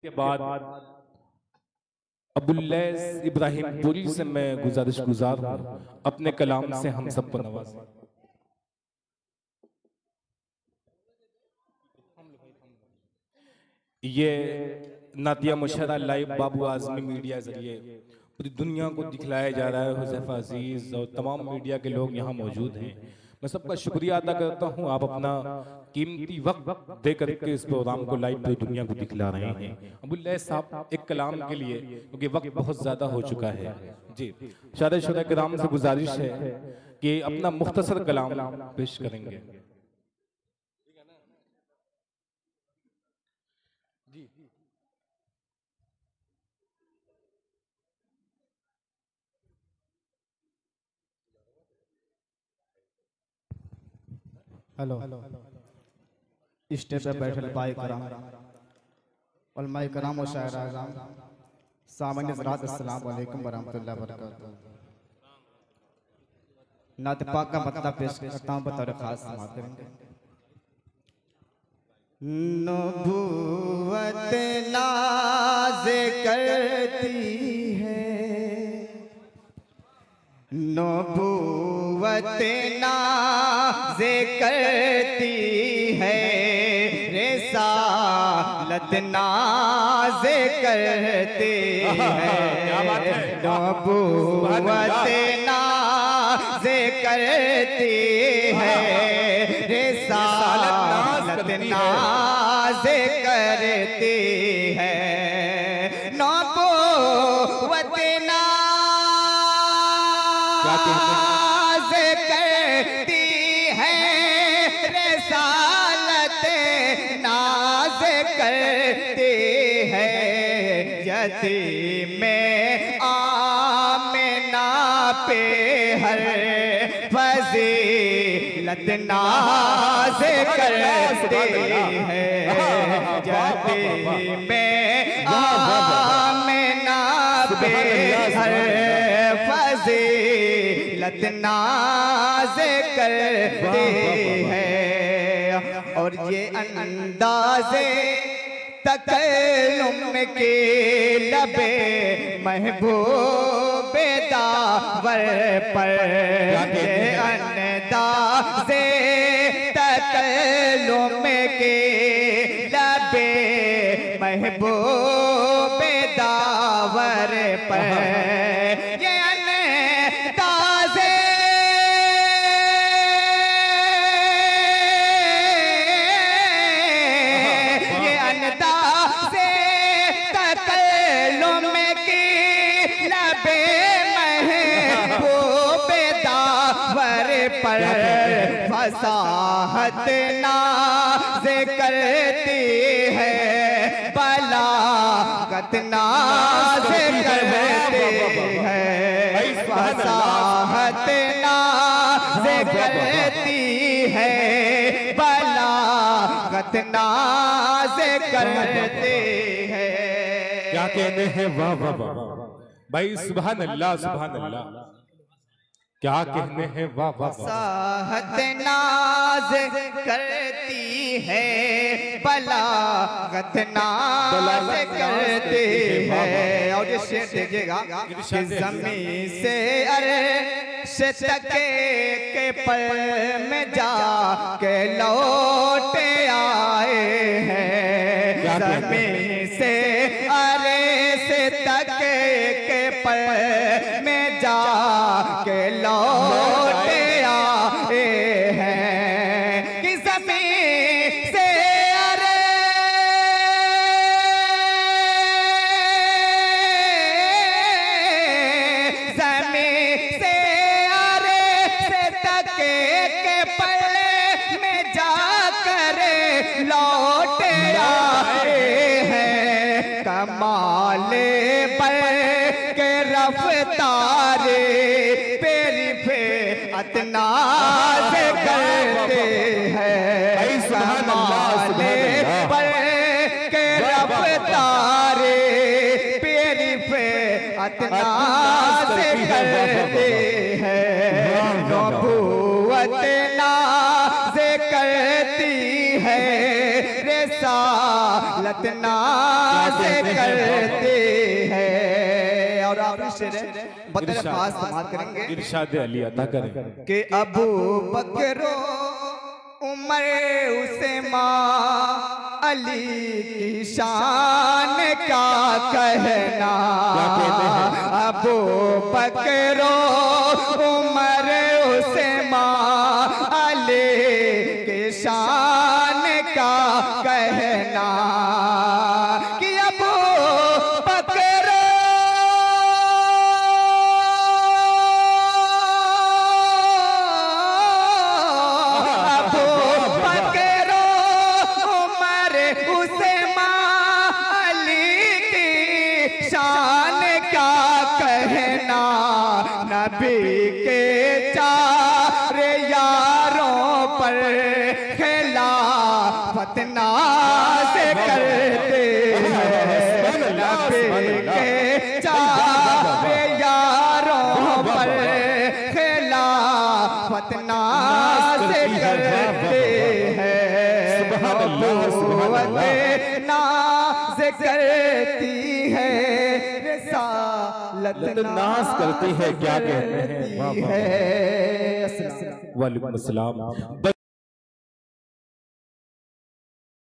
के बाद अबुल्लैस इब्राहिम पुरी से मैं गुजारिश गुजार हूं अपने कलाम से हम सबको नवाजें। ये नातिया मुशर्रा लाइव बाबू आजमी मीडिया जरिए पूरी दुनिया को दिखलाया जा रहा है। हुज़ैफा अजीज और तमाम मीडिया के लोग यहाँ मौजूद हैं। मैं सबका शुक्रिया अदा करता हूँ, आप अपना कीमती वक्त दे करके इस प्रोग्राम को लाइव पूरी दुनिया को दिखला रहे हैं। अबुल्लैस साहब एक कलाम के लिए, क्योंकि वक्त बहुत ज़्यादा हो चुका है जी, शायद शुदा किराम से गुजारिश है कि अपना मुख्तसर कलाम पेश करेंगे। हेलो, स्टेज पर बैठे भाई कराम और माई कराम और शायर आज़म सामान्य ज़रात, अस्सलाम वालेकुम वरहमतुल्लाहि वबरकातुहू। नात पाक का मतलब पेश करता हूँ, बतौर खास समाअत करेंगे। नबूवत नाज़ करती है, नबूवत नाज़ करती है, रिसालत नाज़ करती है, नबूवत नाज़ करती है, रिसालत नाज़ करती है, नबूवत नाज़ करती है, रिसालत नाज़ करती है, यतीम आमिना पे हर फजीलत नाज़ करती है, यतीम आमिना पे हर फजीलत नाज़ करती है। और ये अंदाज़े तकल्लुम के लबे महबूबे दावर पर, ये अंदाज़े तकल्लुम के लबे महबूबे दावर पर, ये अंदाज़े तकल्लुम की लबे महबूबे दावर पर, फसाहत नाज़ करती है, बलागत नाज़ करती है, फसाहत नाज़ करती है, बलागत नाज़ करती है। क्या कहते हैं, वाह वाह वाह भाई, सुभान अल्लाह सुभान अल्लाह, क्या कहने हैं, वाह वाह। फसाहत नाज़ करती है, बलागत नाज़ करती है। और ये शेर देखिएगा कि ज़मीन से अर्श तक के पल में जा के लौट आए हैं, ज़मीन से अर्श तक के पल में जा के लौट आए हैं, कि ज़मीन से ज़मीन से तक के पल में जाकर लौट आए हैं, कमाले पर के रफ्तारे पेरी पे अतनाज़ करते हैं, कमाले पर के रफ्तारे पेरी पे अतनाज़ करते हैं, नबूवत नाज़ करती है, रिसालत रिसालत नाज करते हैं। और आप बतरे खास समाप्त करेंगे इरशाद अली अता करें कि अबू बकरो उमर उस्मा अली की शान क्या कहना। अबू बकरो उमर उस्मा अली की शान क्या कहना कि अबू बकरो नबी के चार यारों पर खिलाफत नाज करते हैं। नबी के चार यारों पर खिलाफत नाज करते हैं। नाज करती है रिसालत नाज करती है क्या कहते हैं। वालेकुम अस्सलाम।